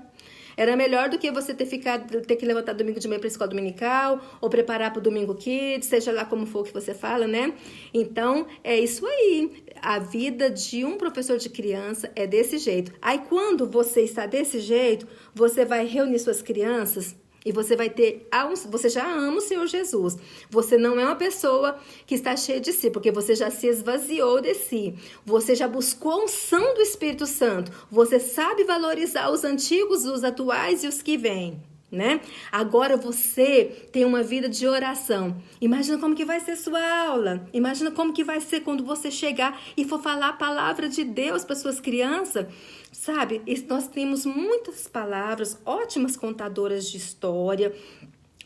[SPEAKER 1] Era melhor do que você ter que levantar domingo de manhã para a escola dominical, ou preparar para o domingo kids, seja lá como for que você fala, né? Então, é isso aí. A vida de um professor de criança é desse jeito. Aí, quando você está desse jeito, você vai reunir suas crianças e você vai ter, você já ama o Senhor Jesus. Você não é uma pessoa que está cheia de si, porque você já se esvaziou de si. Você já buscou a unção do Espírito Santo. Você sabe valorizar os antigos, os atuais e os que vêm, né? Agora você tem uma vida de oração. Imagina como que vai ser sua aula. Imagina como que vai ser quando você chegar e for falar a palavra de Deus para suas crianças. Sabe, nós temos muitas palavras, ótimas contadoras de história,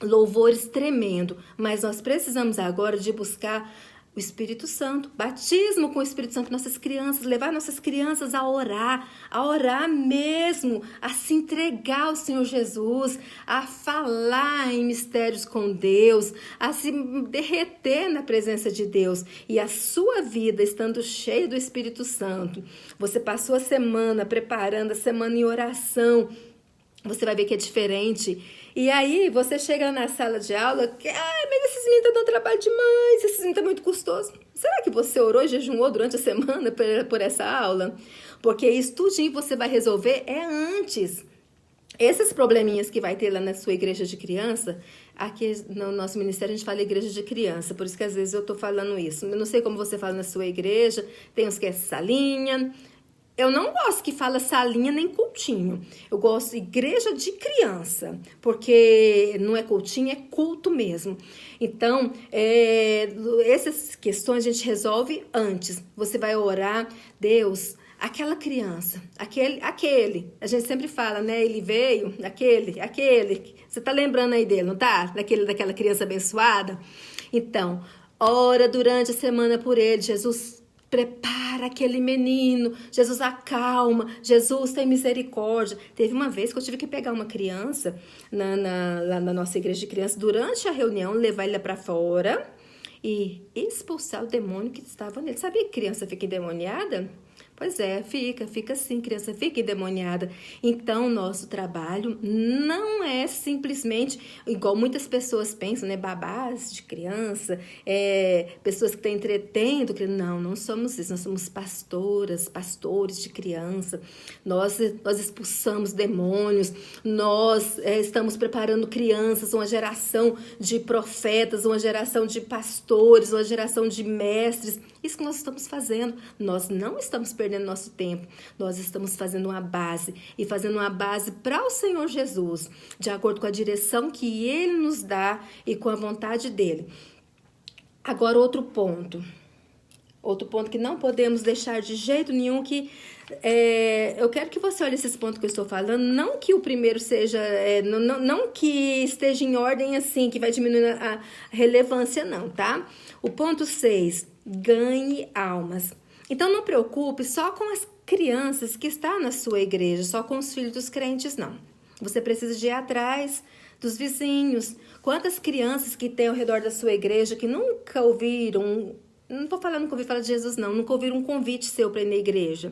[SPEAKER 1] louvores tremendo, mas nós precisamos agora de buscar o Espírito Santo, batismo com o Espírito Santo, nossas crianças, levar nossas crianças a orar mesmo, a se entregar ao Senhor Jesus, a falar em mistérios com Deus, a se derreter na presença de Deus. E a sua vida estando cheia do Espírito Santo, você passou a semana preparando, a semana em oração, você vai ver que é diferente. E aí, você chega na sala de aula, mas esses meninos estão dando trabalho demais, esses meninos estão muito custosos. Será que você orou e jejuou durante a semana por essa aula? Porque isso tudinho você vai resolver antes. Esses probleminhas que vai ter lá na sua igreja de criança, aqui no nosso ministério a gente fala igreja de criança, por isso que às vezes eu tô falando isso. Eu não sei como você fala na sua igreja, tem uns que é salinha. Eu não gosto que fala salinha nem cultinho. Eu gosto de igreja de criança, porque não é cultinho, é culto mesmo. Então, essas questões a gente resolve antes. Você vai orar, Deus, aquela criança, aquele. A gente sempre fala, né? Ele veio, aquele. Você tá lembrando aí dele, não tá? Daquela criança abençoada? Então, ora durante a semana por ele, Jesus. Prepara aquele menino, Jesus acalma, Jesus tem misericórdia. Teve uma vez que eu tive que pegar uma criança lá na nossa igreja de criança, durante a reunião, levar ele para fora e expulsar o demônio que estava nele. Sabia que criança fica endemoniada? Pois é, fica assim, criança fica endemoniada. Então, nosso trabalho não é simplesmente, igual muitas pessoas pensam, né? Babás de criança, pessoas que estão entretendo. Não somos isso, nós somos pastores de criança. Nós expulsamos demônios, nós estamos preparando crianças, uma geração de profetas, uma geração de pastores, uma geração de mestres. Isso que nós estamos fazendo. Nós não estamos perdendo nosso tempo. Nós estamos fazendo uma base. E fazendo uma base para o Senhor Jesus. De acordo com a direção que Ele nos dá e com a vontade dEle. Agora, outro ponto. Outro ponto que não podemos deixar de jeito nenhum, que eu quero que você olhe esses pontos que eu estou falando, não que o primeiro seja, não que esteja em ordem assim, que vai diminuir a relevância não, tá? O ponto 6, ganhe almas. Então não preocupe só com as crianças que estão na sua igreja, só com os filhos dos crentes, não. Você precisa de ir atrás dos vizinhos. Quantas crianças que tem ao redor da sua igreja que nunca ouviram, não estou falando nunca ouvi falar de Jesus não, nunca ouviram um convite seu para ir na igreja.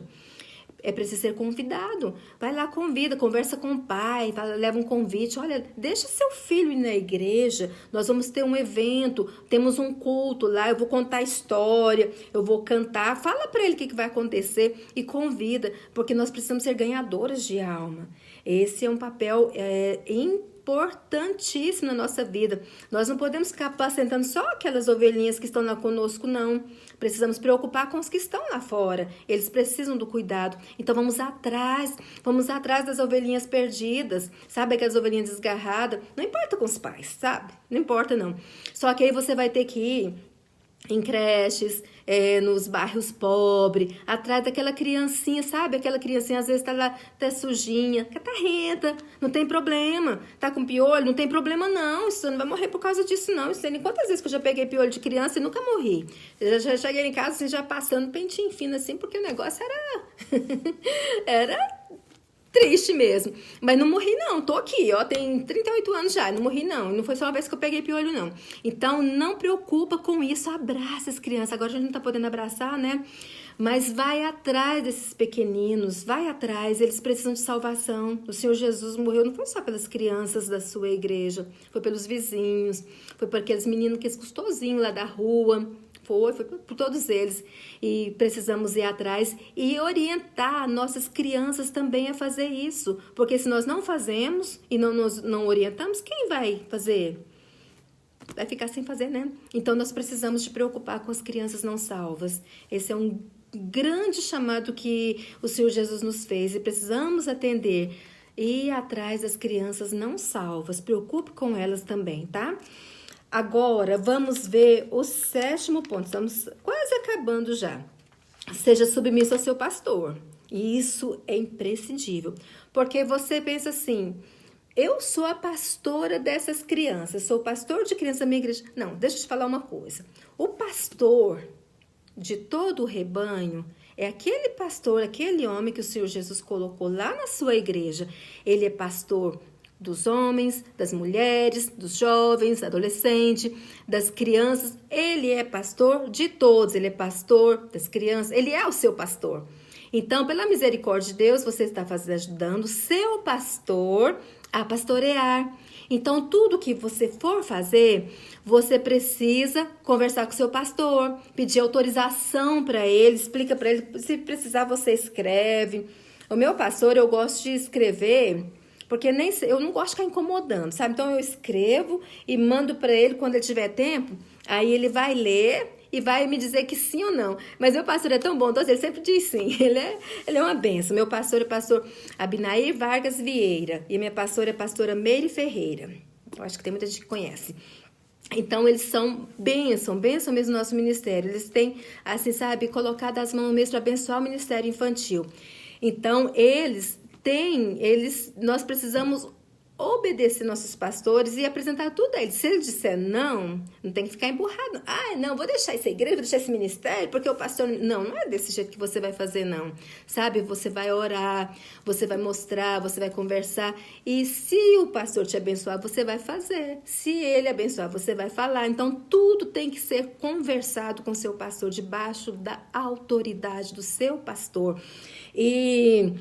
[SPEAKER 1] É preciso ser convidado. Vai lá, convida, conversa com o pai, leva um convite. Olha, deixa seu filho ir na igreja. Nós vamos ter um evento, temos um culto lá, eu vou contar a história, eu vou cantar. Fala para ele o que vai acontecer e convida, porque nós precisamos ser ganhadoras de alma. Esse é um papel importantíssimo na nossa vida. Nós não podemos ficar apacentando só aquelas ovelhinhas que estão lá conosco, não. Precisamos preocupar com os que estão lá fora. Eles precisam do cuidado. Então vamos atrás das ovelhinhas perdidas, sabe? Aquelas ovelhinhas desgarradas. Não importa com os pais, sabe? Não importa não. Só que aí você vai ter que ir em creches, nos bairros pobres, atrás daquela criancinha, sabe? Aquela criancinha às vezes tá lá, tá sujinha, catarrenta, não tem problema. Tá com piolho, não tem problema não. Isso não vai morrer por causa disso não. Isso nem quantas vezes que eu já peguei piolho de criança e nunca morri. Eu já cheguei em casa assim, já passando pentinho fino assim, porque o negócio era triste mesmo. Mas não morri não, tô aqui, ó, tem 38 anos já, não morri não. Não foi só uma vez que eu peguei piolho não. Então não preocupa com isso, abraça as crianças. Agora a gente não tá podendo abraçar, né? Mas vai atrás desses pequeninos, vai atrás, eles precisam de salvação. O Senhor Jesus morreu não foi só pelas crianças da sua igreja, foi pelos vizinhos, foi por aqueles meninos que gostosinho lá da rua, foi por todos eles. E precisamos ir atrás e orientar nossas crianças também a fazer isso, porque se nós não fazemos e não orientamos, quem vai fazer? Vai ficar sem fazer, né? Então nós precisamos de preocupar com as crianças não salvas. Esse é um grande chamado que o Senhor Jesus nos fez e precisamos atender e ir atrás das crianças não salvas. Preocupe com elas também, tá? Agora, vamos ver o 7º ponto. Estamos quase acabando já. Seja submisso ao seu pastor. E isso é imprescindível. Porque você pensa assim, eu sou a pastora dessas crianças, sou o pastor de criança da minha igreja. Não, deixa eu te falar uma coisa. O pastor de todo o rebanho é aquele pastor, aquele homem que o Senhor Jesus colocou lá na sua igreja. Ele é pastor dos homens, das mulheres, dos jovens, adolescentes, das crianças. Ele é pastor de todos, ele é pastor das crianças, ele é o seu pastor. Então, pela misericórdia de Deus, você está ajudando o seu pastor a pastorear. Então, tudo que você for fazer, você precisa conversar com o seu pastor, pedir autorização para ele, explica para ele, se precisar você escreve. O meu pastor, eu gosto de escrever, porque eu não gosto de ficar incomodando, sabe? Então, eu escrevo e mando para ele quando ele tiver tempo, aí ele vai ler e vai me dizer que sim ou não. Mas meu pastor é tão bondoso, ele sempre diz sim. Ele é uma benção. Meu pastor é pastor Abinair Vargas Vieira. E minha pastora é pastora Meire Ferreira. Eu acho que tem muita gente que conhece. Então, eles são bênção mesmo no nosso ministério. Eles têm, assim, sabe, colocado as mãos mesmo para abençoar o ministério infantil. Então, nós precisamos obedecer nossos pastores e apresentar tudo a eles. Se ele disser não tem que ficar emburrado. Não, vou deixar essa igreja, vou deixar esse ministério, porque o pastor... Não é desse jeito que você vai fazer, não. Sabe, você vai orar, você vai mostrar, você vai conversar. E se o pastor te abençoar, você vai fazer. Se ele abençoar, você vai falar. Então, tudo tem que ser conversado com o seu pastor, debaixo da autoridade do seu pastor. E...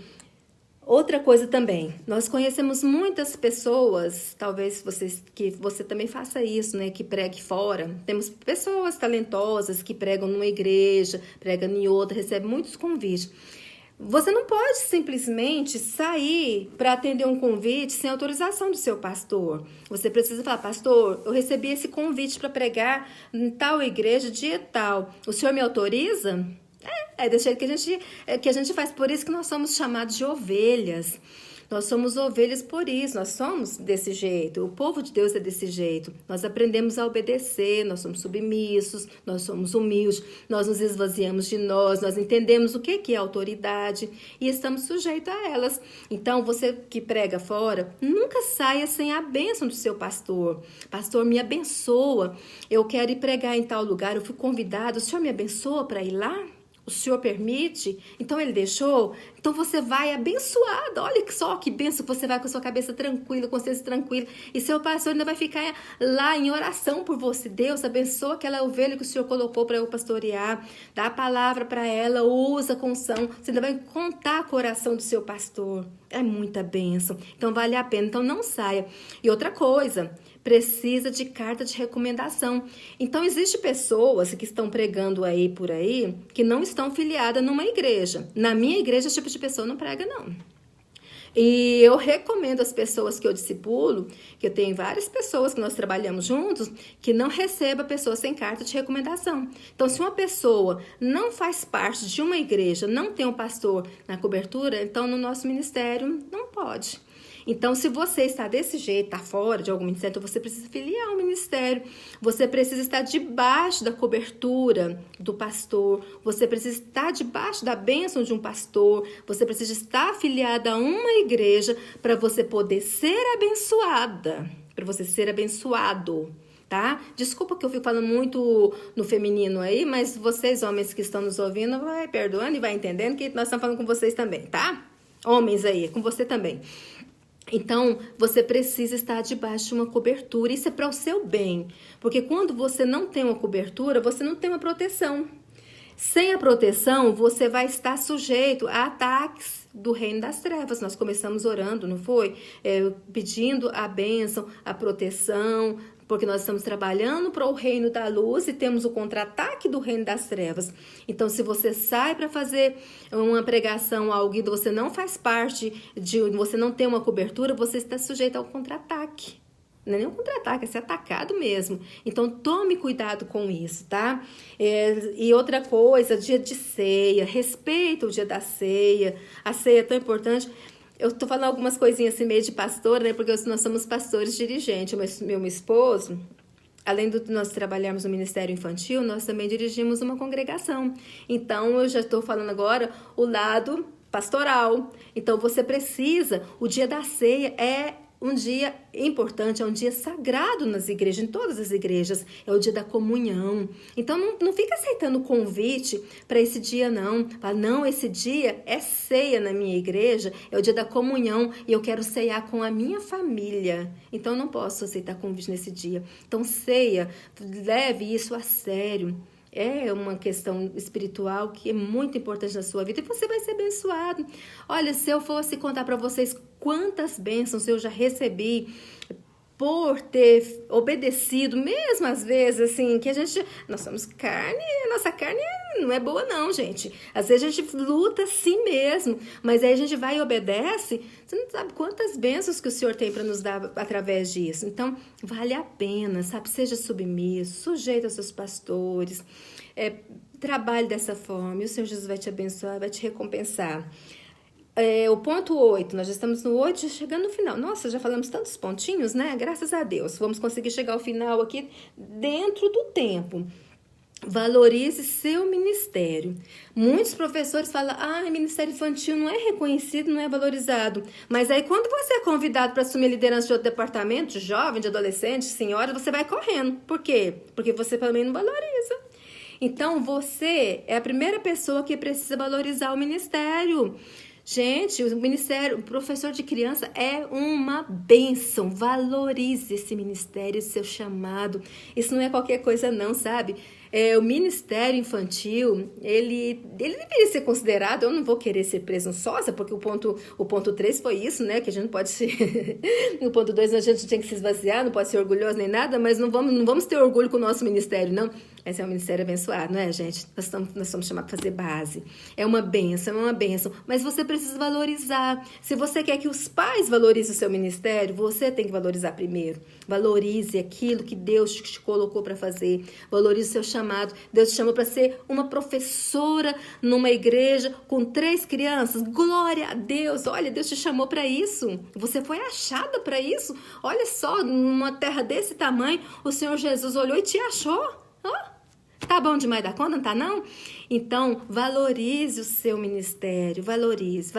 [SPEAKER 1] outra coisa também, nós conhecemos muitas pessoas, talvez você também faça isso, né, que pregue fora. Temos pessoas talentosas que pregam numa igreja, pregam em outra, recebem muitos convites. Você não pode simplesmente sair para atender um convite sem autorização do seu pastor. Você precisa falar, pastor, eu recebi esse convite para pregar em tal igreja, dia tal. O senhor me autoriza? É desse jeito que a gente faz. Por isso que nós somos chamados de ovelhas. Nós somos ovelhas por isso. Nós somos desse jeito. O povo de Deus é desse jeito. Nós aprendemos a obedecer. Nós somos submissos. Nós somos humildes. Nós nos esvaziamos de nós. Nós entendemos o que é autoridade. E estamos sujeitos a elas. Então, você que prega fora, nunca saia sem a bênção do seu pastor. Pastor, me abençoa. Eu quero ir pregar em tal lugar. Eu fui convidado. O senhor me abençoa para ir lá? O Senhor permite? Então ele deixou? Então você vai abençoado. Olha só que benção, você vai com a sua cabeça tranquila, consciência tranquila. E seu pastor ainda vai ficar lá em oração por você. Deus, abençoa aquela ovelha que o Senhor colocou para eu pastorear. Dá a palavra para ela, usa com unção. Você ainda vai contar com o coração do seu pastor. É muita bênção. Então vale a pena. Então não saia. E outra coisa, precisa de carta de recomendação. Então, existem pessoas que estão pregando aí por aí que não estão filiadas numa igreja. Na minha igreja, esse tipo de pessoa não prega, não. E eu recomendo às pessoas que eu discipulo, que eu tenho várias pessoas que nós trabalhamos juntos, que não receba pessoas sem carta de recomendação. Então, se uma pessoa não faz parte de uma igreja, não tem um pastor na cobertura, então no nosso ministério não pode. Então, se você está desse jeito, está fora de algum ministério, então você precisa filiar ao ministério. Você precisa estar debaixo da cobertura do pastor. Você precisa estar debaixo da bênção de um pastor. Você precisa estar afiliada a uma igreja para você poder ser abençoada. Para você ser abençoado, tá? Desculpa que eu fico falando muito no feminino aí, mas vocês, homens que estão nos ouvindo, vai perdoando e vai entendendo que nós estamos falando com vocês também, tá? Homens aí, com você também. Então, você precisa estar debaixo de uma cobertura. Isso é para o seu bem. Porque quando você não tem uma cobertura, você não tem uma proteção. Sem a proteção, você vai estar sujeito a ataques do reino das trevas. Nós começamos orando, não foi? Pedindo a bênção, a proteção, porque nós estamos trabalhando para o reino da luz e temos o contra-ataque do reino das trevas. Então, se você sai para fazer uma pregação, algo e você não faz parte, você não tem uma cobertura, você está sujeito ao contra-ataque. Não é nem um contra-ataque, é ser atacado mesmo. Então, tome cuidado com isso, tá? E outra coisa, dia de ceia, respeita o dia da ceia. A ceia é tão importante. Eu tô falando algumas coisinhas assim meio de pastora, né? Porque nós somos pastores dirigentes. Meu esposo, além de nós trabalharmos no Ministério Infantil, nós também dirigimos uma congregação. Então, eu já estou falando agora o lado pastoral. Então, você precisa, o dia da ceia é um dia importante, é um dia sagrado nas igrejas, em todas as igrejas, é o dia da comunhão. Então, não fica aceitando convite para esse dia, não. Fala, não, esse dia é ceia na minha igreja, é o dia da comunhão e eu quero ceiar com a minha família. Então, eu não posso aceitar convite nesse dia. Então, ceia, leve isso a sério. É uma questão espiritual que é muito importante na sua vida e você vai ser abençoado. Olha, se eu fosse contar para vocês quantas bênçãos eu já recebi por ter obedecido, mesmo às vezes, assim, que nós somos carne, a nossa carne não é boa não, gente. Às vezes a gente luta assim mesmo, mas aí a gente vai e obedece, você não sabe quantas bênçãos que o Senhor tem para nos dar através disso. Então, vale a pena, sabe? Seja submisso, sujeito aos seus pastores, trabalhe dessa forma e o Senhor Jesus vai te abençoar, vai te recompensar. O ponto 8, nós já estamos no 8, já chegando no final. Nossa, já falamos tantos pontinhos, né? Graças a Deus. Vamos conseguir chegar ao final aqui dentro do tempo. Valorize seu ministério. Muitos professores falam, ministério infantil não é reconhecido, não é valorizado. Mas aí quando você é convidado para assumir a liderança de outro departamento, de jovem, de adolescente, senhora, você vai correndo. Por quê? Porque você também não valoriza. Então, você é a primeira pessoa que precisa valorizar o ministério. Gente, o ministério, o professor de criança é uma bênção. Valorize esse ministério, seu chamado. Isso não é qualquer coisa não, sabe? O ministério infantil, ele deveria ser considerado, eu não vou querer ser presunçosa, porque o ponto 3 foi isso, né? Que a gente não pode ser... No ponto 2 a gente tem que se esvaziar, não pode ser orgulhoso nem nada, mas não vamos ter orgulho com o nosso ministério, não. Esse é um ministério abençoado, não é, gente? Nós somos chamados para fazer base. É uma bênção, mas você precisa valorizar. Se você quer que os pais valorizem o seu ministério, você tem que valorizar primeiro. Valorize aquilo que Deus te colocou para fazer. Valorize o seu chamado. Deus te chamou para ser uma professora numa igreja com 3 crianças. Glória a Deus. Olha, Deus te chamou para isso. Você foi achada para isso. Olha só, numa terra desse tamanho, o Senhor Jesus olhou e te achou. Tá bom demais da conta, não tá não? Então, valorize o seu ministério, valorize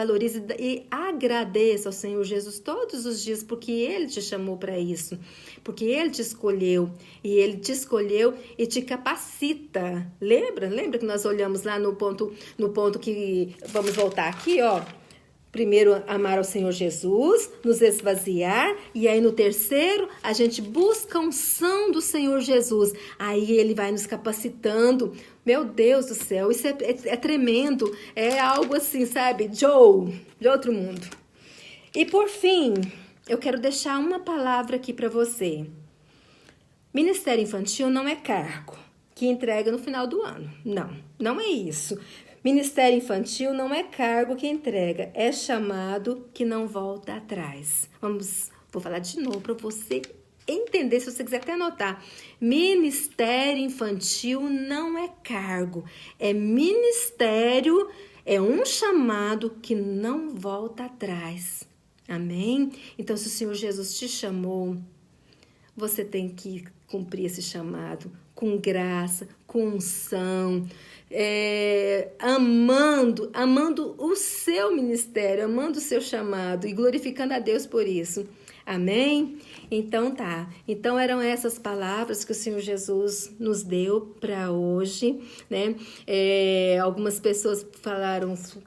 [SPEAKER 1] e agradeça ao Senhor Jesus todos os dias, porque Ele te chamou para isso, porque Ele te escolheu, e te capacita. Lembra que nós olhamos lá no ponto que, vamos voltar aqui, ó. Primeiro, amar ao Senhor Jesus, nos esvaziar, e aí no terceiro, a gente busca a unção do Senhor Jesus. Aí Ele vai nos capacitando. Meu Deus do céu, isso é tremendo. É algo assim, sabe? De outro mundo. E por fim, eu quero deixar uma palavra aqui para você. Ministério infantil não é cargo que entrega no final do ano. Não é isso. Ministério infantil não é cargo que entrega, é chamado que não volta atrás. Vou falar de novo para você entender, se você quiser até anotar. Ministério infantil não é cargo, é ministério, é um chamado que não volta atrás. Amém? Então, se o Senhor Jesus te chamou, você tem que cumprir esse chamado com graça, com unção, amando o seu ministério, amando o seu chamado e glorificando a Deus por isso. Amém? Então tá. Então eram essas palavras que o Senhor Jesus nos deu para hoje, né? Algumas pessoas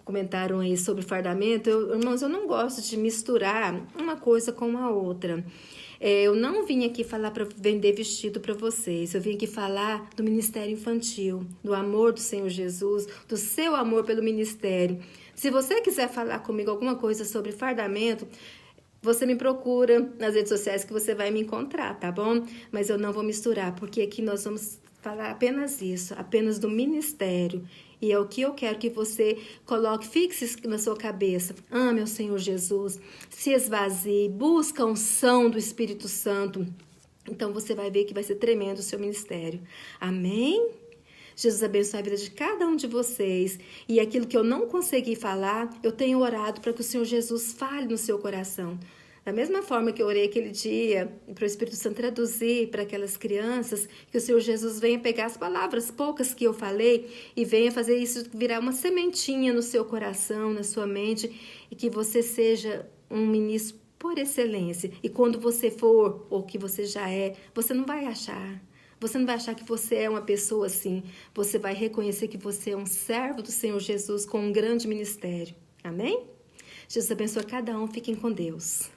[SPEAKER 1] comentaram aí sobre fardamento. Irmãos, eu não gosto de misturar uma coisa com a outra. Eu não vim aqui falar para vender vestido para vocês. Eu vim aqui falar do ministério infantil, do amor do Senhor Jesus, do seu amor pelo ministério. Se você quiser falar comigo alguma coisa sobre fardamento, você me procura nas redes sociais que você vai me encontrar, tá bom? Mas eu não vou misturar, porque aqui nós vamos falar apenas isso, apenas do ministério. E é o que eu quero que você coloque, fixe na sua cabeça. Ame ao Senhor Jesus, se esvazie, busca a unção do Espírito Santo. Então você vai ver que vai ser tremendo o seu ministério. Amém? Jesus abençoe a vida de cada um de vocês. E aquilo que eu não consegui falar, eu tenho orado para que o Senhor Jesus fale no seu coração. Da mesma forma que eu orei aquele dia para o Espírito Santo traduzir para aquelas crianças, que o Senhor Jesus venha pegar as palavras poucas que eu falei e venha fazer isso virar uma sementinha no seu coração, na sua mente, e que você seja um ministro por excelência. E quando você for, ou que você já é, você não vai achar. Você não vai achar que você é uma pessoa assim. Você vai reconhecer que você é um servo do Senhor Jesus com um grande ministério. Amém? Jesus abençoe cada um. Fiquem com Deus.